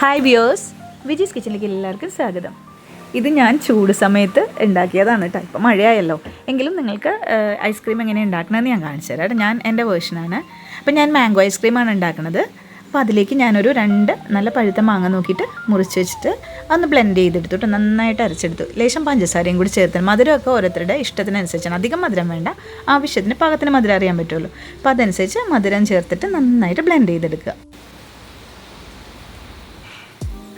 Hi viewers, വിജീസ് കിച്ചണിലേക്ക് എല്ലാവർക്കും സ്വാഗതം. ഇത് ഞാൻ ചൂട് സമയത്ത് ഉണ്ടാക്കിയതാണ് കേട്ടോ. ഇപ്പോൾ മഴയായല്ലോ, എങ്കിലും നിങ്ങൾക്ക് ഐസ്ക്രീം എങ്ങനെ ഉണ്ടാക്കണമെന്ന് ഞാൻ കാണിച്ചു തരാം. ഞാൻ എൻ്റെ വേർഷനാണ്. അപ്പോൾ ഞാൻ മാംഗോ ഐസ്ക്രീമാണ് ഉണ്ടാക്കുന്നത്. അപ്പോൾ അതിലേക്ക് ഞാനൊരു 2 നല്ല പഴുത്ത മാങ്ങ നോക്കിയിട്ട് മുറിച്ച് വെച്ചിട്ട് ഒന്ന് ബ്ലെൻഡ് ചെയ്തെടുത്തിട്ട് നന്നായിട്ട് അരച്ചെടുത്തു. ലേശം പഞ്ചസാരയും കൂടി ചേർത്ത്, മധുരമൊക്കെ ഓരോരുത്തരുടെ ഇഷ്ടത്തിനനുസരിച്ചാണ്. അധികം മധുരം വേണ്ട, ആവശ്യത്തിന് പാകത്തിന് മധുരം അറിയാൻ പറ്റുമല്ലോ. അപ്പോൾ അതനുസരിച്ച് മധുരം ചേർത്തിട്ട് നന്നായിട്ട് ബ്ലെൻഡ് ചെയ്തെടുക്കുക.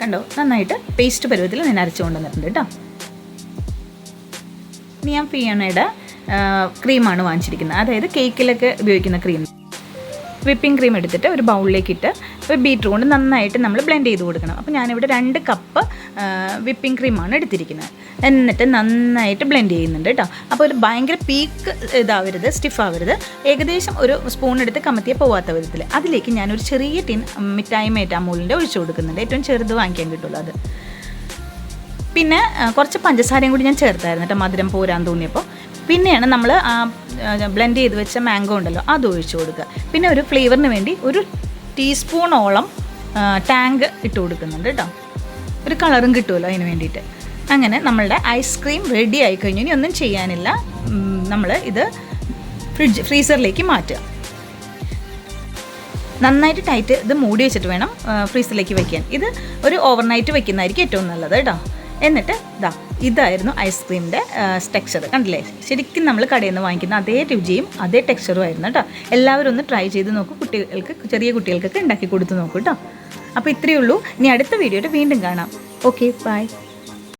കണ്ടോ, നന്നായിട്ട് പേസ്റ്റ് പരുവത്തിൽ ഞാൻ അരച്ചു കൊണ്ടുവന്നിട്ടുണ്ട് കേട്ടോ. ഇനി ഞാൻ ഫിയോണയുടെ ക്രീമാണ് വാങ്ങിച്ചിരിക്കുന്നത്, അതായത് കേക്കിലൊക്കെ ഉപയോഗിക്കുന്ന ക്രീം. വിപ്പിംഗ് ക്രീം എടുത്തിട്ട് ഒരു ബൗളിലേക്ക് ഇട്ട് ഒരു ബീറ്റർ കൊണ്ട് നന്നായിട്ട് നമ്മൾ ബ്ലെൻഡ് ചെയ്ത് കൊടുക്കണം. അപ്പോൾ ഞാനിവിടെ 2 കപ്പ് വിപ്പിംഗ് ക്രീമാണ് എടുത്തിരിക്കുന്നത്. എന്നിട്ട് നന്നായിട്ട് ബ്ലെൻഡ് ചെയ്യുന്നുണ്ട് കേട്ടോ. അപ്പോൾ ഒരു ഭയങ്കര പീക്ക് ഇതാവരുത്, സ്റ്റിഫാവരുത്. ഏകദേശം ഒരു സ്പൂൺ എടുത്ത് കമത്തിയ പോവാത്ത വിധത്തിൽ അതിലേക്ക് ഞാനൊരു ചെറിയ ടിൻ മിഠായി മേറ്റ് അമൂലിൻ്റെ ഒഴിച്ചു കൊടുക്കുന്നുണ്ട്. ഏറ്റവും ചെറുത് വാങ്ങിക്കാൻ കിട്ടുള്ളൂ അത്. പിന്നെ കുറച്ച് പഞ്ചസാരയും കൂടി ഞാൻ ചേർത്തായിരുന്നു കേട്ടോ, മധുരം പോരാൻ തോന്നിയപ്പോൾ. പിന്നെയാണ് നമ്മൾ ബ്ലെൻഡ് ചെയ്ത് വെച്ച മാംഗോ ഉണ്ടല്ലോ, അത് ഒഴിച്ചു കൊടുക്കുക. പിന്നെ ഒരു ഫ്ലേവറിന് വേണ്ടി ഒരു ടീസ്പൂണോളം ടാങ്ക് ഇട്ട് കൊടുക്കുന്നുണ്ട് കേട്ടോ. ഒരു കളറും കിട്ടുമല്ലോ അതിന് വേണ്ടിയിട്ട്. അങ്ങനെ നമ്മളുടെ ഐസ്ക്രീം റെഡി ആയി കഴിഞ്ഞു. ഇനി ഒന്നും ചെയ്യാനില്ല, നമ്മൾ ഇത് ഫ്രീസറിലേക്ക് മാറ്റുക. നന്നായിട്ട് ടൈറ്റ് ഇത് മൂടി വെച്ചിട്ട് വേണം ഫ്രീസറിലേക്ക് വെക്കാൻ. ഇത് ഒരു ഓവർനൈറ്റ് വെക്കുന്നതായിരിക്കും ഏറ്റവും നല്ലത് കേട്ടോ. എന്നിട്ട് ഇതായിരുന്നു ഐസ്ക്രീമിൻ്റെ ടെക്സ്ചർ. കണ്ടില്ലേ, ശരിക്കും നമ്മൾ കടയിൽ നിന്ന് വാങ്ങിക്കുന്ന അതേ രുചിയും അതേ ടെക്സ്ചറും ആയിരുന്നു കേട്ടോ. എല്ലാവരും ഒന്ന് ട്രൈ ചെയ്ത് നോക്കൂ. കുട്ടികൾക്ക്, ചെറിയ കുട്ടികൾക്കൊക്കെ ഉണ്ടാക്കി കൊടുത്ത് നോക്കൂ കേട്ടോ. അപ്പോൾ ഇത്രയേ ഉള്ളൂ. ഇനി അടുത്ത വീഡിയോയിൽ വീണ്ടും കാണാം. Okay, by.